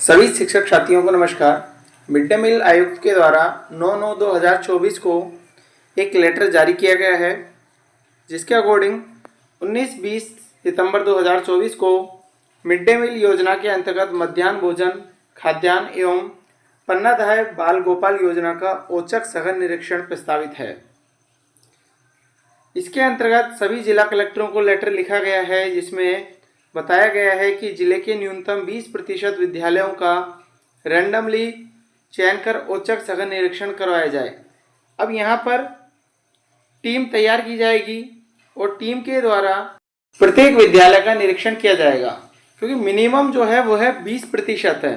सभी शिक्षक साथियों को नमस्कार। मिड डे मील आयुक्त के द्वारा 9/9/2024 को एक लेटर जारी किया गया है, जिसके अकॉर्डिंग 19-20 सितंबर 2024 को मिड डे मील योजना के अंतर्गत मध्याह्न भोजन, खाद्यान्न एवं पन्नाधाय बाल गोपाल योजना का औचक सघन निरीक्षण प्रस्तावित है। इसके अंतर्गत सभी जिला कलेक्टरों को लेटर लिखा गया है, जिसमें बताया गया है कि जिले के न्यूनतम 20% विद्यालयों का रैंडमली चयन कर औचक सघन निरीक्षण करवाया जाए। अब यहाँ पर टीम तैयार की जाएगी और टीम के द्वारा प्रत्येक विद्यालय का निरीक्षण किया जाएगा, क्योंकि मिनिमम जो है वो है 20% है।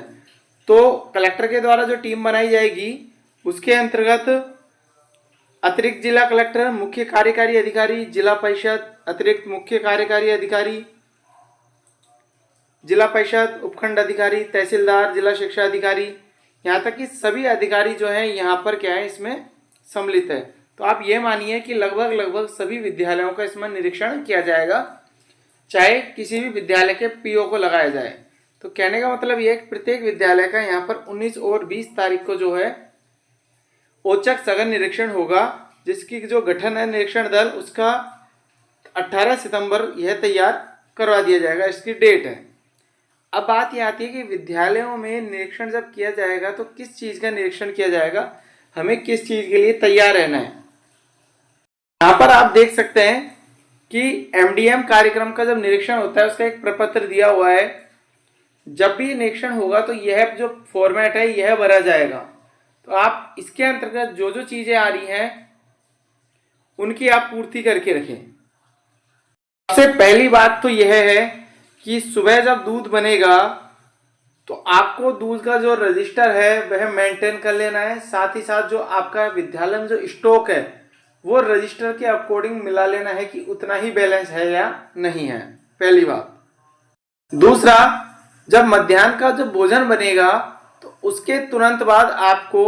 तो कलेक्टर के द्वारा जो टीम बनाई जाएगी उसके अंतर्गत अतिरिक्त जिला कलेक्टर, मुख्य कार्यकारी अधिकारी, जिला परिषद, अतिरिक्त मुख्य कार्यकारी अधिकारी, जिला परिषद, उपखंड अधिकारी, तहसीलदार, जिला शिक्षा अधिकारी, यहाँ तक कि सभी अधिकारी जो हैं यहाँ पर क्या है इसमें सम्मिलित है। तो आप ये मानिए कि लगभग सभी विद्यालयों का इसमें निरीक्षण किया जाएगा, चाहे किसी भी विद्यालय के पीओ को लगाया जाए। तो कहने का मतलब ये है कि प्रत्येक विद्यालय का यहाँ पर 19 और 20 तारीख को जो है औचक सघन निरीक्षण होगा, जिसकी जो गठन है निरीक्षण दल, उसका 18 सितंबर यह तैयार करवा दिया जाएगा, इसकी डेट है। अब बात यह आती है कि विद्यालयों में निरीक्षण जब किया जाएगा तो किस चीज़ का निरीक्षण किया जाएगा, हमें किस चीज़ के लिए तैयार रहना है। यहाँ पर आप देख सकते हैं कि एमडीएम कार्यक्रम का जब निरीक्षण होता है उसका एक प्रपत्र दिया हुआ है। जब भी निरीक्षण होगा तो यह जो फॉर्मेट है यह भरा जाएगा। तो आप इसके अंतर्गत जो जो चीज़ें आ रही हैं उनकी आप पूर्ति करके रखें। सबसे पहली बात तो यह है कि सुबह जब दूध बनेगा तो आपको दूध का जो रजिस्टर है वह मेंटेन कर लेना है। साथ ही साथ जो आपका विद्यालय में जो स्टॉक है वो रजिस्टर के अकॉर्डिंग मिला लेना है कि उतना ही बैलेंस है या नहीं है, पहली बात। दूसरा, जब मध्याह्न का जो भोजन बनेगा तो उसके तुरंत बाद आपको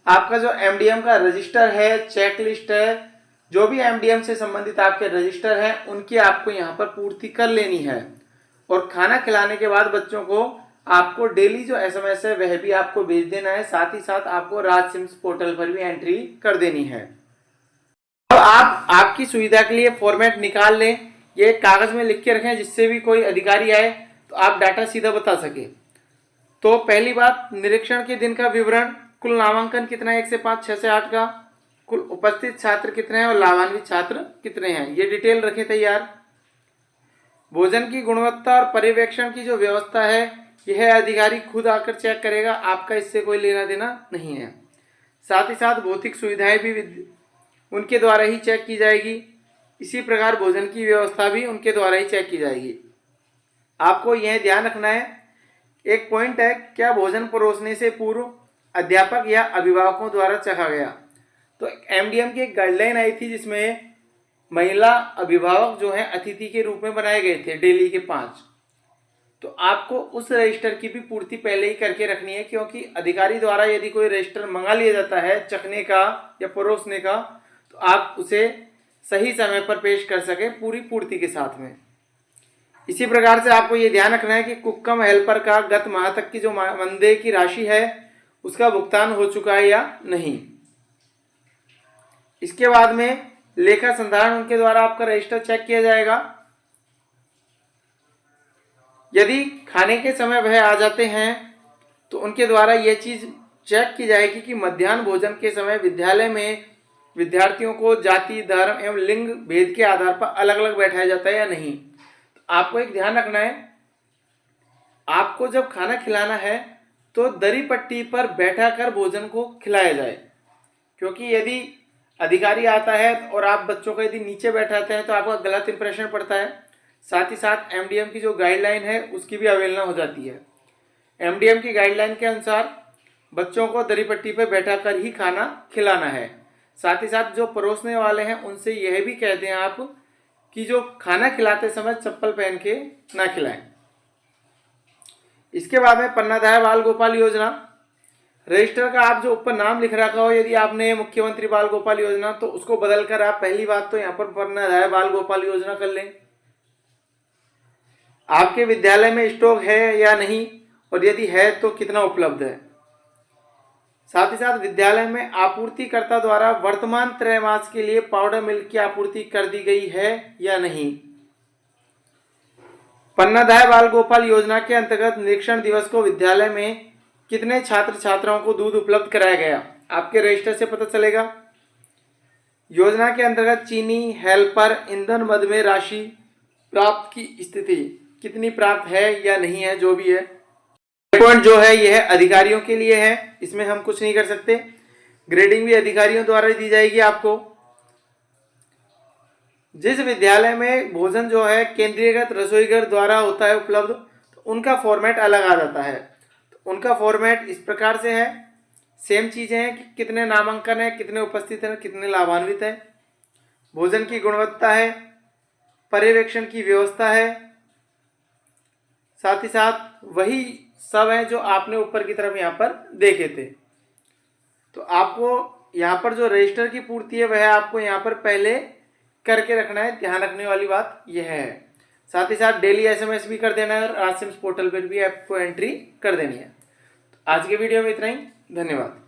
आपका जो एमडीएम का रजिस्टर है, चेकलिस्ट है, जो भी एमडीएम से संबंधित आपके रजिस्टर हैं उनकी आपको यहाँ पर पूर्ति कर लेनी है। और खाना खिलाने के बाद बच्चों को आपको डेली जो एसएमएस है वह भी आपको भेज देना है। साथ ही साथ आपको राज सिम्स पोर्टल पर भी एंट्री कर देनी है। अब आप आपकी सुविधा के लिए फॉर्मेट निकाल लें, ये कागज में लिख के रखें, जिससे भी कोई अधिकारी आए तो आप डाटा सीधा बता सके। तो पहली बात, निरीक्षण के दिन का विवरण, कुल नामांकन कितना है 1 से 5, 6 से 8 का, कुल उपस्थित छात्र कितने हैं और लाभान्वित छात्र कितने हैं, ये डिटेल रखें तैयार। भोजन की गुणवत्ता और पर्यवेक्षण की जो व्यवस्था है यह अधिकारी खुद आकर चेक करेगा, आपका इससे कोई लेना देना नहीं है। साथ ही साथ भौतिक सुविधाएं भी उनके द्वारा ही चेक की जाएगी। इसी प्रकार भोजन की व्यवस्था भी उनके द्वारा ही चेक की जाएगी। आपको यह ध्यान रखना है, एक पॉइंट है, क्या भोजन परोसने से पूर्व अध्यापक या अभिभावकों द्वारा चखा गया। तो एमडीएम की एक गाइडलाइन आई थी जिसमें महिला अभिभावक जो है अतिथि के रूप में बनाए गए थे, डेली के 5। तो आपको उस रजिस्टर की भी पूर्ति पहले ही करके रखनी है, क्योंकि अधिकारी द्वारा यदि कोई रजिस्टर मंगा लिया जाता है चखने का या परोसने का, तो आप उसे सही समय पर पेश कर सके पूरी पूर्ति के साथ में। इसी प्रकार से आपको ये ध्यान रखना है कि कुक हेल्पर का गत माह तक की जो मानदेय की राशि है उसका भुगतान हो चुका है या नहीं। इसके बाद में लेखा संधारण, उनके द्वारा आपका रजिस्टर चेक किया जाएगा। यदि खाने के समय वह आ जाते हैं तो उनके द्वारा यह चीज चेक की जाएगी कि मध्याह्न भोजन के समय विद्यालय में विद्यार्थियों को जाति, धर्म एवं लिंग भेद के आधार पर अलग अलग बैठाया जाता है या नहीं। तो आपको एक ध्यान रखना है, आपको जब खाना खिलाना है तो दरी पट्टी पर बैठा कर भोजन को खिलाया जाए, क्योंकि यदि अधिकारी आता है और आप बच्चों को यदि नीचे बैठाते हैं तो आपका गलत इंप्रेशन पड़ता है। साथ ही साथ एमडीएम की जो गाइडलाइन है उसकी भी अवहेलना हो जाती है। एमडीएम की गाइडलाइन के अनुसार बच्चों को दरी पट्टी पर बैठा कर ही खाना खिलाना है। साथ ही साथ जो परोसने वाले हैं उनसे यह भी कह दें आप कि जो खाना खिलाते समय चप्पल पहन के ना खिलाएं। इसके बाद में पन्नाधाय बाल गोपाल योजना, रजिस्टर का आप जो ऊपर नाम लिख रखा हो, यदि आपने मुख्यमंत्री बाल गोपाल योजना, तो उसको बदलकर आप पहली बात तो यहाँ पर पन्नाधाय बाल गोपाल योजना कर लें। आपके विद्यालय में स्टॉक है या नहीं और यदि है तो कितना उपलब्ध है। साथ ही साथ विद्यालय में आपूर्तिकर्ता द्वारा वर्तमान त्रैमास के लिए पाउडर मिल्क की आपूर्ति कर दी गई है या नहीं। पन्नाधाय बाल गोपाल योजना के अंतर्गत निरीक्षण दिवस को विद्यालय में कितने छात्र छात्राओं को दूध उपलब्ध कराया गया, आपके रजिस्टर से पता चलेगा। योजना के अंतर्गत चीनी, हेल्पर, ईंधन मद में राशि प्राप्त की स्थिति कितनी प्राप्त है या नहीं है, जो भी है। पॉइंट जो है यह अधिकारियों के लिए है, इसमें हम कुछ नहीं कर सकते। ग्रेडिंग भी अधिकारियों द्वारा दी जाएगी आपको। जिस विद्यालय में भोजन जो है केंद्रीयगत रसोईघर द्वारा होता है उपलब्ध, तो उनका फॉर्मेट अलग आ जाता है। तो उनका फॉर्मेट इस प्रकार से है, सेम चीजें हैं कि कितने नामांकन है, कितने उपस्थित हैं, कितने लाभान्वित है, भोजन की गुणवत्ता है, पर्यवेक्षण की व्यवस्था है, साथ ही साथ वही सब है जो आपने ऊपर की तरफ यहाँ पर देखे थे। तो आपको यहाँ पर जो रजिस्टर की पूर्ति है वह आपको यहाँ पर पहले करके रखना है। ध्यान रखने वाली बात यह है। साथ ही साथ डेली एसएमएस भी कर देना है और आसिम्स पोर्टल पर भी आपको एंट्री कर देनी है। तो आज के वीडियो में इतना ही, धन्यवाद।